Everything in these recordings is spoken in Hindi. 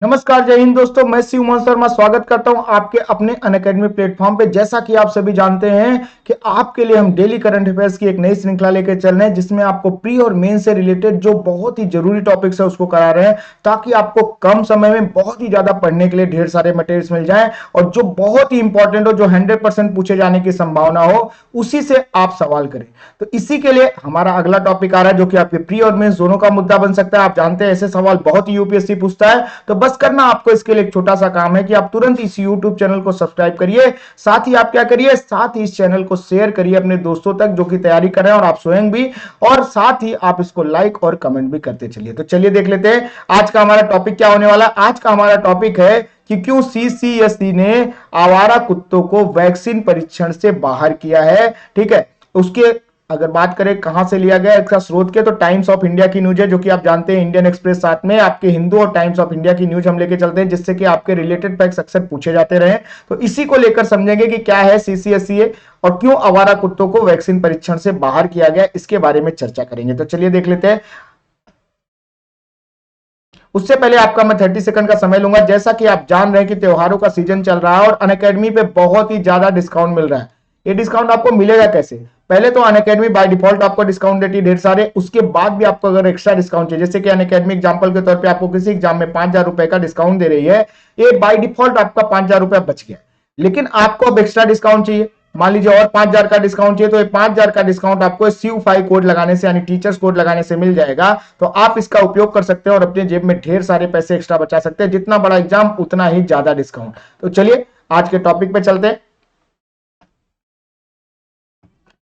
नमस्कार, जय हिंद दोस्तों। मैं शिव मोहन शर्मा स्वागत करता हूं आपके अपने अनअकैडमी प्लेटफॉर्म पे। जैसा कि आप सभी जानते हैं कि आपके लिए हम डेली करंट अफेयर्स की एक नई श्रृंखला लेकर चल रहे हैं, जिसमें आपको प्री और मेन से रिलेटेड जो बहुत ही जरूरी टॉपिक्स है उसको करा रहे हैं, ताकि आपको कम समय में बहुत ही ज्यादा पढ़ने के लिए ढेर सारे मटेरियल्स मिल जाए और जो बहुत ही इंपॉर्टेंट हो, जो 100% पूछे जाने की संभावना हो, उसी से आप सवाल करें। तो इसी के लिए हमारा अगला टॉपिक आ रहा है, जो कि आपके प्री और मेंस दोनों का मुद्दा बन सकता है। आप जानते हैं ऐसे सवाल बहुत ही यूपीएससी पूछता है। तो बस करना आपको इसके लिए एक छोटा सा काम है कि आप तुरंत इस यूट्यूब चैनल को सब्सक्राइब करिए। साथ ही आप क्या करिए, साथ ही इस चैनल को शेयर करिए अपने दोस्तों तक जो कि तैयारी कर रहे हैं, और आप स्वयं भी, और साथ ही आप इसको लाइक और कमेंट भी करते चलिए। तो चलिए देख लेते हैं आज का हमारा टॉपिक क्या होने वाला है। आज का हमारा टॉपिक है कि क्यों सीसीएसई ने आवारा कुत्तों को वैक्सीन परीक्षण से बाहर किया है। ठीक है, उसके अगर बात करें कहां से लिया गया इसका स्रोत के, तो टाइम्स ऑफ इंडिया की न्यूज है, जो कि आप जानते हैं इंडियन एक्सप्रेस साथ में आपके हिंदू और टाइम्स ऑफ इंडिया की न्यूज हम लेके चलते हैं, जिससे कि आपके रिलेटेड फैक्ट्स अक्सर पूछे जाते रहे। तो इसी को लेकर समझेंगे कि क्या है सीसीएसई और क्यों आवारा कुत्तों को वैक्सीन परीक्षण से बाहर किया गया, इसके बारे में चर्चा करेंगे। तो चलिए देख लेते हैं। उससे पहले आपका मैं 30 सेकंड का समय लूंगा। जैसा कि आप जान रहे हैं कि त्योहारों का सीजन चल रहा है और अनअकैडमी पे बहुत ही ज्यादा डिस्काउंट मिल रहा है। ये डिस्काउंट आपको मिलेगा कैसे? पहले तो अनअकैडमी बाय डिफॉल्ट आपको डिस्काउंट देती है ढेर सारे। उसके बाद भी आपको अगर एक्स्ट्रा डिस्काउंट चाहिए, जैसे कि अनअकैडमी एग्जांपल के तौर पे आपको किसी एग्जाम में 5,000 रुपए का डिस्काउंट दे रही है, ये बाय डिफॉल्ट आपका 5,000 रुपया बच गया। लेकिन आपको अब एक्स्ट्रा डिस्काउंट चाहिए, मान लीजिए और 5,000 का डिस्काउंट चाहिए, तो ये 5,000 का डिस्काउंट आपको CU5 कोड लगाने से, यानी टीचर्स कोड लगाने से मिल जाएगा। तो आप इसका उपयोग कर सकते हैं और अपने जेब में ढेर सारे पैसे एक्स्ट्रा बचा सकते हैं। जितना बड़ा एग्जाम उतना ही ज्यादा डिस्काउंट। तो चलिए आज के टॉपिक पे चलते हैं।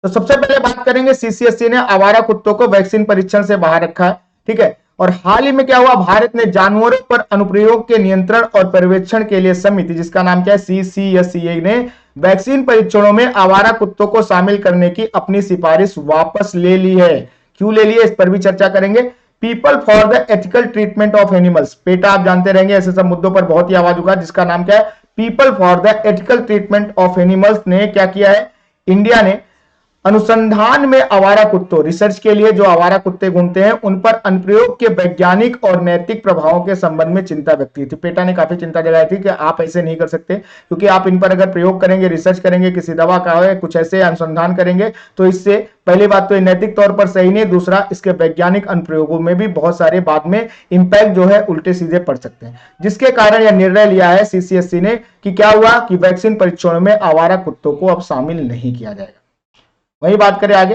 तो सबसे पहले बात करेंगे, सीसीएसई ने आवारा कुत्तों को वैक्सीन परीक्षण से बाहर रखा है। ठीक है, और हाल ही में क्या हुआ, भारत ने जानवरों पर अनुप्रयोग के नियंत्रण और पर्यवेक्षण के लिए समिति, जिसका नाम क्या है सीसीएसई, ने वैक्सीन परीक्षणों में आवारा कुत्तों को शामिल करने की अपनी सिफारिश वापस ले ली है। क्यों ले ली है, इस पर भी चर्चा करेंगे। People for the ethical treatment of animals, PETA आप जानते रहेंगे, ऐसे सब मुद्दों पर बहुत ही आवाज होगा, जिसका नाम क्या है people for the ethical treatment of animals, ने क्या किया है, इंडिया ने अनुसंधान में आवारा कुत्तों, रिसर्च के लिए जो आवारा कुत्ते घूमते हैं, उन पर अनुप्रयोग के वैज्ञानिक और नैतिक प्रभावों के संबंध में चिंता व्यक्त की थी। पेटा ने काफी चिंता जताई थी कि आप ऐसे नहीं कर सकते, क्योंकि आप इन पर अगर प्रयोग करेंगे, रिसर्च करेंगे, किसी दवा का है कुछ ऐसे अनुसंधान करेंगे, तो इससे पहली बात तो नैतिक तौर पर सही नहीं, दूसरा इसके वैज्ञानिक अनुप्रयोगों में भी बहुत सारे बाद में इंपैक्ट जो है उल्टे सीधे पड़ सकते हैं। जिसके कारण यह निर्णय लिया है सीसीएसई ने कि क्या हुआ कि वैक्सीन परीक्षणों में आवारा कुत्तों को अब शामिल नहीं किया जाएगा। वही बात करें आगे,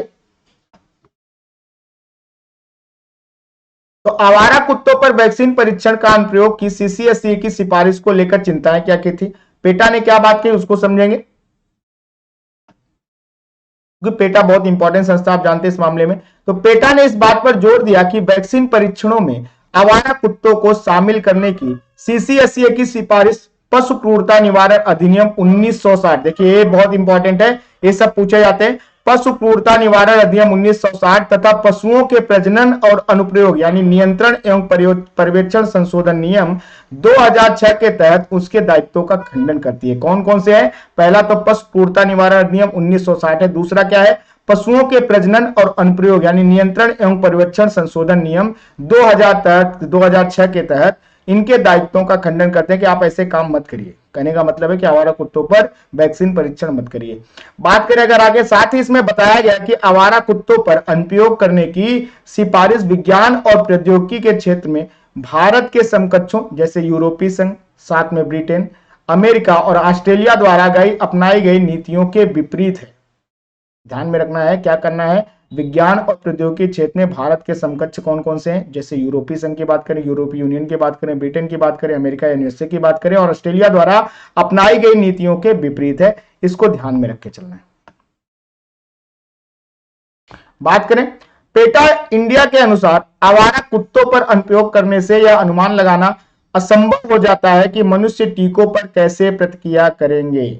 तो आवारा कुत्तों पर वैक्सीन परीक्षण का अनुप्रयोग की सीसीएसई की सिफारिश को लेकर चिंताएं क्या की थी। पेटा ने क्या बात की उसको समझेंगे, क्योंकि पेटा बहुत इंपॉर्टेंट संस्था आप जानते हैं इस मामले में। तो पेटा ने इस बात पर जोर दिया कि वैक्सीन परीक्षणों में आवारा कुत्तों को शामिल करने की सीसीएसई की सिफारिश पशु क्रूरता निवारण अधिनियम 1960, देखिए ये बहुत इंपॉर्टेंट है, ये सब पूछे जाते हैं। पशु क्रूरता निवारण अधिनियम 1960 तथा पशुओं के प्रजनन और अनुप्रयोग यानी नियंत्रण एवं पर्यवेक्षण संशोधन नियम 2006 के तहत उसके दायित्वों का खंडन करती है। कौन कौन से हैं? पहला तो पशु क्रूरता निवारण अधिनियम 1960 है, दूसरा क्या है, पशुओं के प्रजनन और अनुप्रयोग यानी नियंत्रण एवं पर्यवेक्षण संशोधन नियम 2006 के तहत इनके दायित्वों का खंडन करते हैं कि आप ऐसे काम मत करिए। कहने का मतलब है कि आवारा कुत्तों पर वैक्सीन परीक्षण मत करिए। बात करें अगर आगे, साथ ही इसमें बताया गया कि आवारा कुत्तों पर अनुप्रयोग करने की सिफारिश विज्ञान और प्रौद्योगिकी के क्षेत्र में भारत के समकक्षों जैसे यूरोपीय संघ, साथ में ब्रिटेन, अमेरिका और ऑस्ट्रेलिया द्वारा अपनाई गई नीतियों के विपरीत है। ध्यान में रखना है, क्या करना है, विज्ञान और प्रौद्योगिकी क्षेत्र में भारत के समकक्ष कौन कौन से हैं, जैसे यूरोपीय संघ की बात करें, यूरोपीय यूनियन की बात करें, ब्रिटेन की बात करें, अमेरिका यूएसए की बात करें, और ऑस्ट्रेलिया द्वारा अपनाई गई नीतियों के विपरीत है। इसको ध्यान में रख के चलना है। बात करें पेटा इंडिया के अनुसार, आवारा कुत्तों पर अनुप्रयोग करने से यह अनुमान लगाना असंभव हो जाता है कि मनुष्य टीकों पर कैसे प्रतिक्रिया करेंगे।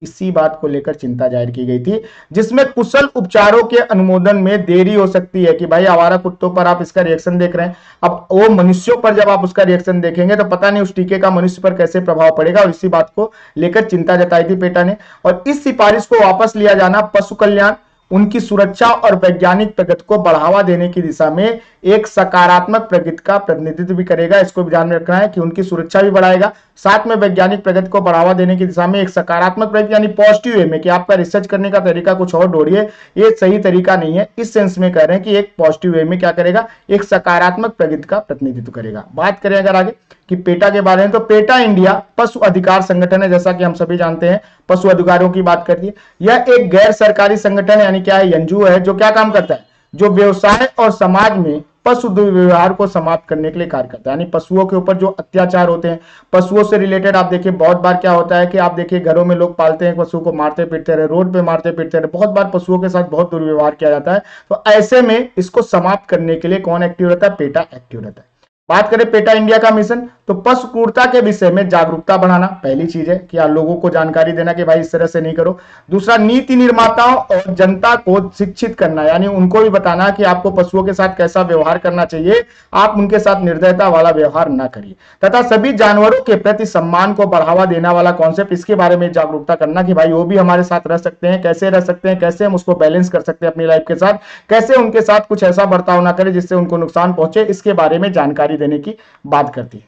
इसी बात को लेकर चिंता जाहिर की गई थी, जिसमें कुशल उपचारों के अनुमोदन में देरी हो सकती है। कि भाई आवारा कुत्तों पर आप इसका रिएक्शन देख रहे हैं, अब वो मनुष्यों पर जब आप उसका रिएक्शन देखेंगे तो पता नहीं उस टीके का मनुष्य पर कैसे प्रभाव पड़ेगा, और इसी बात को लेकर चिंता जताई थी पेटा ने। और इस सिफारिश को वापस लिया जाना पशु कल्याण, उनकी सुरक्षा और वैज्ञानिक प्रगति को बढ़ावा देने की दिशा में एक सकारात्मक प्रगति का प्रतिनिधित्व भी करेगा। इसको भी ध्यान में रखना है कि उनकी सुरक्षा भी बढ़ाएगा, साथ में वैज्ञानिक प्रगति को बढ़ावा देने की दिशा में एक सकारात्मक प्रगति यानी पॉजिटिव वे में कि आपका रिसर्च करने का तरीका कुछ और ढूंढिए, ये सही तरीका नहीं है। इस सेंस में कह रहे हैं कि एक पॉजिटिव वे में क्या करेगा, एक सकारात्मक प्रगति का प्रतिनिधित्व करेगा। बात करें अगर आगे कि पेटा के बारे में, तो पेटा इंडिया पशु अधिकार संगठन है, जैसा कि हम सभी जानते हैं पशु अधिकारों की बात करती है। यह एक गैर सरकारी संगठन है, यानी क्या है, एनजीओ है, जो क्या काम करता है, जो व्यवसाय और समाज में पशु दुर्व्यवहार को समाप्त करने के लिए कार्य करता है। यानी पशुओं के ऊपर जो अत्याचार होते हैं, पशुओं से रिलेटेड आप देखिए बहुत बार क्या होता है कि आप देखिए घरों में लोग पालते हैं, पशुओं को मारते पीटते रहे, रोड पे मारते पीटते रहे, बहुत बार पशुओं के साथ बहुत दुर्व्यवहार किया जाता है। तो ऐसे में इसको समाप्त करने के लिए कौन एक्टिव रहता है, पेटा एक्टिव रहता है। बात करें पेटा इंडिया का मिशन, तो पशु क्रूरता के विषय में जागरूकता बढ़ाना पहली चीज है कि आप लोगों को जानकारी देना कि भाई इस तरह से नहीं करो। दूसरा, नीति निर्माताओं और जनता को शिक्षित करना, यानी उनको भी बताना कि आपको पशुओं के साथ कैसा व्यवहार करना चाहिए, आप उनके साथ निर्दयता वाला व्यवहार ना करिए। तथा सभी जानवरों के प्रति सम्मान को बढ़ावा देने वाला कॉन्सेप्ट, इसके बारे में जागरूकता करना कि भाई वो भी हमारे साथ रह सकते हैं, कैसे रह सकते हैं, कैसे हम उसको बैलेंस कर सकते हैं अपनी लाइफ के साथ, कैसे उनके साथ कुछ ऐसा बर्ताव ना करें जिससे उनको नुकसान पहुंचे, इसके बारे में जानकारी देने की बात करती है।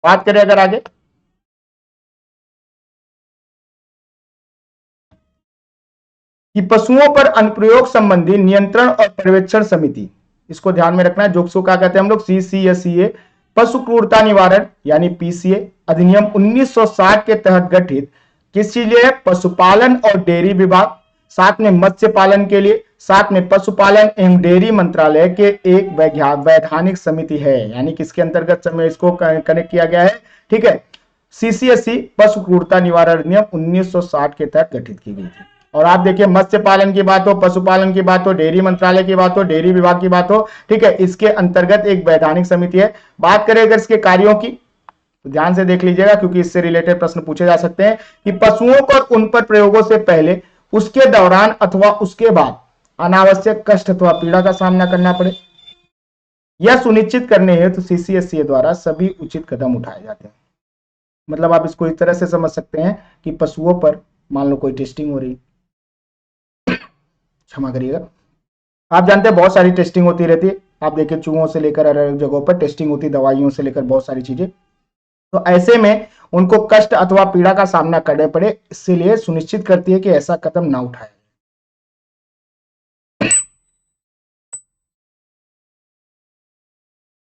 बात करें अगर आगे कि पशुओं पर अनुप्रयोग संबंधी नियंत्रण और पर्यवेक्षण समिति, इसको ध्यान में रखना है। जो क्या कहते हैं हम लोग, सीसीएसईए पशु क्रूरता निवारण यानी पीसीए अधिनियम 1960 के तहत गठित किसके लिए, पशुपालन और डेयरी विभाग, साथ में मत्स्य पालन के लिए, साथ में पशुपालन एवं डेयरी मंत्रालय के एक वैधानिक समिति है। यानी किसके अंतर्गत इसको कनेक्ट किया गया है, ठीक है, सीसीएसई पशु क्रूरता निवारण अधिनियम 1960 के तहत गठित की गई थी। और आप देखिए मत्स्य पालन की बात हो, पशुपालन की बात हो, डेयरी मंत्रालय की बात हो, डेयरी विभाग की बात हो, ठीक है, इसके अंतर्गत एक वैधानिक समिति है। बात करें अगर इसके कार्यों की, तो ध्यान से देख लीजिएगा क्योंकि इससे रिलेटेड प्रश्न पूछे जा सकते हैं कि पशुओं को उन पर प्रयोगों से पहले, उसके दौरान अथवा उसके बाद अनावश्यक कष्ट अथवा पीड़ा का सामना करना पड़े, यह सुनिश्चित करने हेतु सीसीएसई द्वारा सभी उचित कदम उठाए जाते हैं। मतलब आप इसको इस तरह से समझ सकते हैं कि पशुओं पर मान लो कोई टेस्टिंग हो रही, क्षमा करिएगा, आप जानते हैं बहुत सारी टेस्टिंग होती रहती है, आप देखिए चूहों से लेकर अलग अलग जगहों पर टेस्टिंग होती है, दवाइयों से लेकर बहुत सारी चीजें। तो ऐसे में उनको कष्ट अथवा पीड़ा का सामना करने पड़े, इसलिए सुनिश्चित करती है कि ऐसा कदम ना उठाए।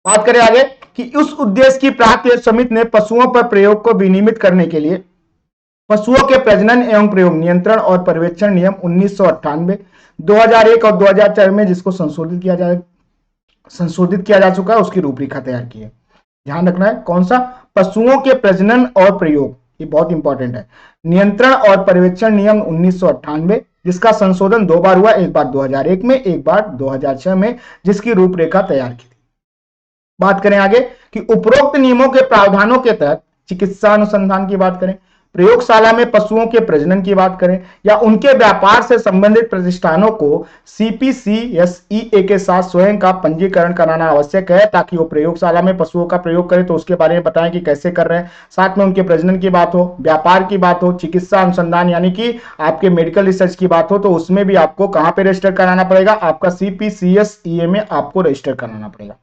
बात करें आगे कि उस उद्देश्य की प्राप्ति समिति ने पशुओं पर प्रयोग को विनियमित करने के लिए पशुओं के प्रजनन एवं प्रयोग नियंत्रण और पर्यवेक्षण नियम 1998, 2001 और 2004 में, जिसको संशोधित किया जा चुका है, उसकी रूपरेखा तैयार की है। ध्यान रखना है कौन सा, पशुओं के प्रजनन और प्रयोग, ये बहुत इंपॉर्टेंट है, नियंत्रण और पर्यवेक्षण नियम 1998, जिसका संशोधन 2 बार हुआ, एक बार 2001 में, एक बार 2006 में, जिसकी रूपरेखा तैयार की थी। बात करें आगे कि उपरोक्त नियमों के प्रावधानों के तहत चिकित्सा अनुसंधान की बात करें, प्रयोगशाला में पशुओं के प्रजनन की बात करें या उनके व्यापार से संबंधित प्रतिष्ठानों को सीपीसीएसईए के साथ स्वयं का पंजीकरण कराना आवश्यक है, ताकि वो प्रयोगशाला में पशुओं का प्रयोग करें तो उसके बारे में बताएं कि कैसे कर रहे हैं, साथ में उनके प्रजनन की बात हो, व्यापार की बात हो, चिकित्सा अनुसंधान यानी कि आपके मेडिकल रिसर्च की बात हो, तो उसमें भी आपको कहां पर रजिस्टर कराना पड़ेगा, आपका सीपीसीएसईए में आपको रजिस्टर कराना पड़ेगा।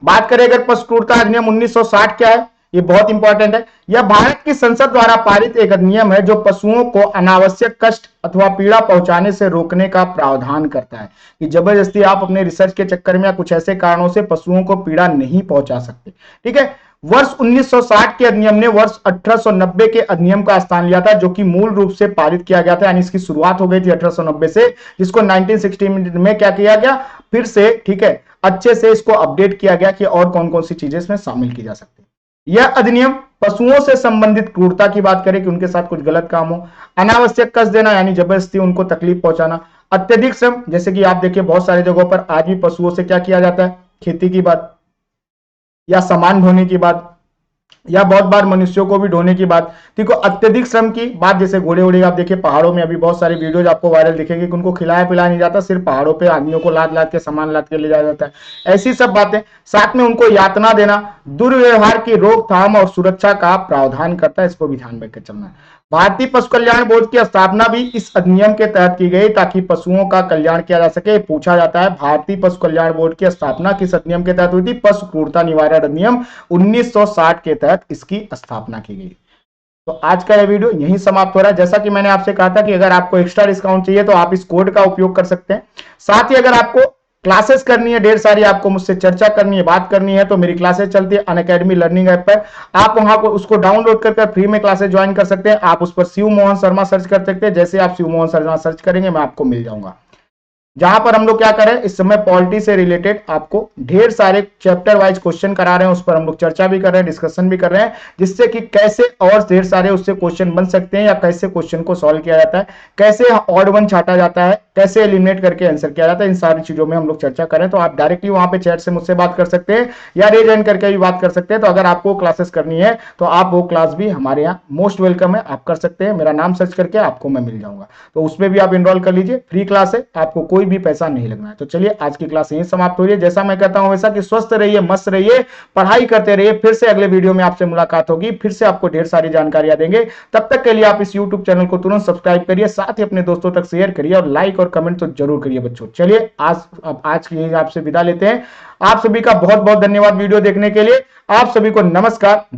बात करें अगर पशु क्रूरता अधिनियम 1960 क्या है, ये बहुत इंपॉर्टेंट है। यह भारत की संसद द्वारा पारित एक अधिनियम है जो पशुओं को अनावश्यक कष्ट अथवा पीड़ा पहुंचाने से रोकने का प्रावधान करता है कि जबरदस्ती आप अपने रिसर्च के चक्कर में या कुछ ऐसे कारणों से पशुओं को पीड़ा नहीं पहुंचा सकते, ठीक है। वर्ष 1960 के अधिनियम ने वर्ष 1890 के अधिनियम का स्थान लिया था, जो कि मूल रूप से पारित किया गया था, यानी इसकी शुरुआत हो गई थी 1890 से, जिसको 1960 में क्या किया गया, फिर से, ठीक है, अच्छे से इसको अपडेट किया गया कि और कौन कौन सी चीजें इसमें शामिल की जा सकती है। यह अधिनियम पशुओं से संबंधित क्रूरता की बात करें कि उनके साथ कुछ गलत काम हो, अनावश्यक कष्ट देना यानी जबरदस्ती उनको तकलीफ पहुंचाना, अत्यधिक श्रम, जैसे कि आप देखिए बहुत सारी जगहों पर आज भी पशुओं से क्या किया जाता है, खेती की बात या सामान ढोने की बात, या बहुत बार मनुष्यों को भी ढोने की बात, ठीक है। अत्यधिक श्रम की बात, जैसे घोड़े उड़े, आप देखिए पहाड़ों में अभी बहुत सारे वीडियोज आपको वायरल दिखेंगे कि उनको खिलाया पिलाया नहीं जाता, सिर्फ पहाड़ों पे आदमियों को लाद लाद के सामान लाद के ले जाया जाता है, ऐसी सब बातें। साथ में उनको यातना देना दुर्व्यवहार की रोकथाम और सुरक्षा का प्रावधान करता है, इसको भी ध्यान रखकर चलना है। भारतीय पशु कल्याण बोर्ड की स्थापना भी इस अधिनियम के तहत की गई ताकि पशुओं का कल्याण किया जा सके। पूछा जाता है भारतीय पशु कल्याण बोर्ड की स्थापना किस अधिनियम के तहत हुई थी? पशु क्रूरता निवारण अधिनियम 1960 के तहत इसकी स्थापना की गई। तो आज का यह वीडियो यहीं समाप्त हो रहा है। जैसा कि मैंने आपसे कहा था कि अगर आपको एक्स्ट्रा डिस्काउंट चाहिए तो आप इस कोड का उपयोग कर सकते हैं। साथ ही अगर आपको क्लासेस करनी है, ढेर सारी आपको मुझसे चर्चा करनी है, बात करनी है, तो मेरी क्लासेस चलती है अनअकैडमी लर्निंग ऐप पर। आप वहां को उसको डाउनलोड करके फ्री में क्लासेस ज्वाइन कर सकते हैं। आप उस पर शिव मोहन शर्मा सर्च कर सकते हैं। जैसे आप शिव मोहन शर्मा सर्च करेंगे मैं आपको मिल जाऊंगा। जहां पर हम लोग क्या करें, इस समय पॉलिटी से रिलेटेड आपको ढेर सारे चैप्टर वाइज क्वेश्चन करा रहे हैं, उस पर हम लोग चर्चा भी कर रहे हैं, डिस्कशन भी कर रहे हैं, जिससे कि कैसे और ढेर सारे उससे क्वेश्चन बन सकते हैं या कैसे क्वेश्चन को सॉल्व किया जाता है, कैसे ऑड वन छाटा जाता है, कैसे एलिमिनेट करके आंसर किया जाता है। इन सारी चीजों में हम लोग चर्चा करें तो आप डायरेक्टली वहां पे चैट से मुझसे बात कर सकते हैं या रेज हैंड करके भी बात कर सकते हैं। तो अगर आपको क्लासेस करनी है तो आप वो क्लास भी हमारे यहाँ मोस्ट वेलकम है, आप कर सकते हैं। मेरा नाम सर्च करके आपको मैं मिल जाऊंगा, तो उसमें भी आप इनरोल कर लीजिए। फ्री क्लास है, आपको कोई भी पैसा नहीं लगना है। तो चलिए आज की क्लास यहीं समाप्त हो रही है। जैसा मैं कहता हूं वैसा कि स्वस्थ रहिए, मस्त रहिए, पढ़ाई करते रहिए। फिर से अगले वीडियो में आपसे मुलाकात होगी, फिर से आपको ढेर सारी जानकारियां देंगे। तब तक के लिए आप इस यूट्यूब चैनल को तुरंत सब्सक्राइब करिए, साथ ही अपने दोस्तों तक शेयर करिए और लाइक और कमेंट तो जरूर करिए बच्चों। चलिए आज की आपसे विदा लेते हैं। आप सभी का बहुत बहुत धन्यवाद वीडियो देखने के लिए। आप सभी को नमस्कार।